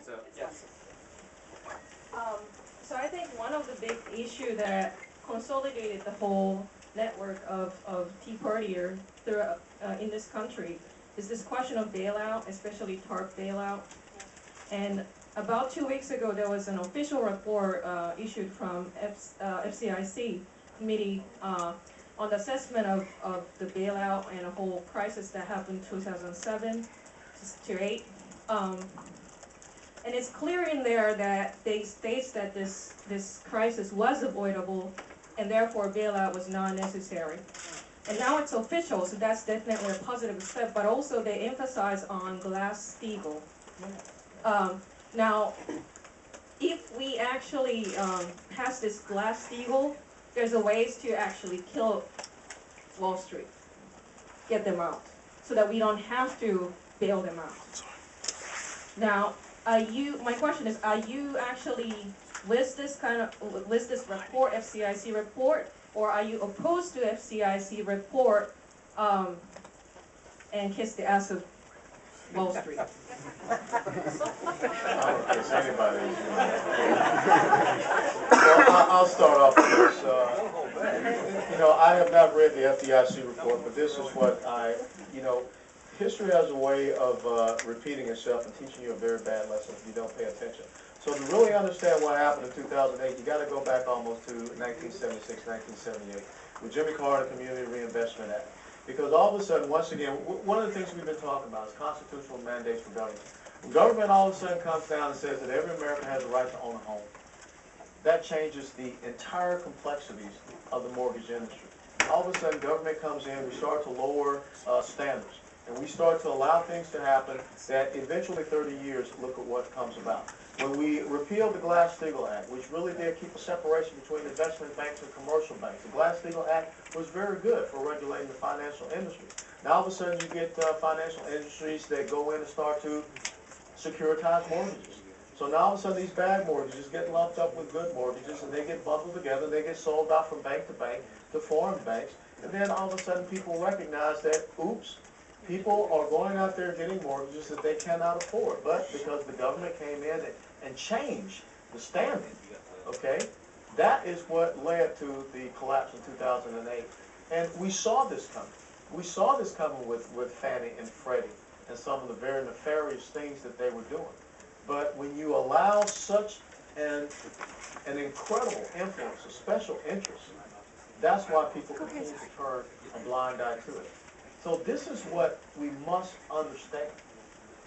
So, Yes. So I think one of the big issue that consolidated the whole network of Tea Partier through, in this country is this question of bailout, especially TARP bailout. And about 2 weeks ago, there was an official report issued from FCIC committee on the assessment of the bailout and the whole crisis that happened 2007 to 8. And it's clear in there that they states that this crisis was avoidable and therefore bailout was not necessary. And now it's official, so that's definitely a positive step, but also they emphasize on Glass-Steagall. Now, if we actually pass this Glass-Steagall, there's a ways to actually kill Wall Street, get them out, so that we don't have to bail them out. Now, my question is, are you actually with this report, FCIC report, or are you opposed to FCIC report and kiss the ass of Wall Street? I don't guess anybody is. Well, I'll start off with this. I have not read the FDIC report, but this is what history has a way of repeating itself and teaching you a very bad lesson if you don't pay attention. So to really understand what happened in 2008, you got to go back almost to 1976, 1978, with Jimmy Carter Community Reinvestment Act. Because all of a sudden, once again, one of the things we've been talking about is constitutional mandates for government. When government all of a sudden comes down and says that every American has the right to own a home, that changes the entire complexities of the mortgage industry. All of a sudden, government comes in, we start to lower standards, and we start to allow things to happen that eventually 30 years, look at what comes about. When we repealed the Glass-Steagall Act, which really did keep a separation between investment banks and commercial banks, the Glass-Steagall Act was very good for regulating the financial industry. Now all of a sudden you get financial industries that go in and start to securitize mortgages. So now all of a sudden these bad mortgages get lumped up with good mortgages, and they get bundled together, they get sold out from bank to foreign banks, and then all of a sudden people recognize that, oops, people are going out there getting mortgages that they cannot afford, but because the government came in and changed the standard, okay, that is what led to the collapse in 2008. And we saw this coming. We saw this coming with Fannie and Freddie and some of the very nefarious things that they were doing. But when you allow such an incredible influence, a special interest, that's why people continue to turn a blind eye to it. So this is what we must understand,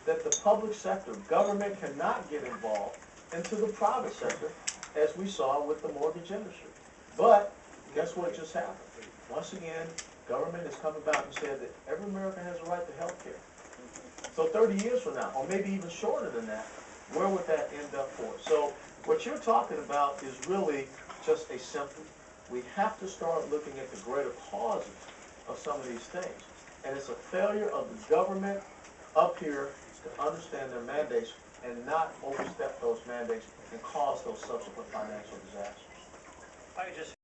that the public sector, government cannot get involved into the private sector, as we saw with the mortgage industry. But guess what just happened? Once again, government has come about and said that every American has a right to health care. So 30 years from now, or maybe even shorter than that, where would that end up for? So what you're talking about is really just a symptom. We have to start looking at the greater causes of some of these things. And it's a failure of the government up here to understand their mandates and not overstep those mandates and cause those subsequent financial disasters. I just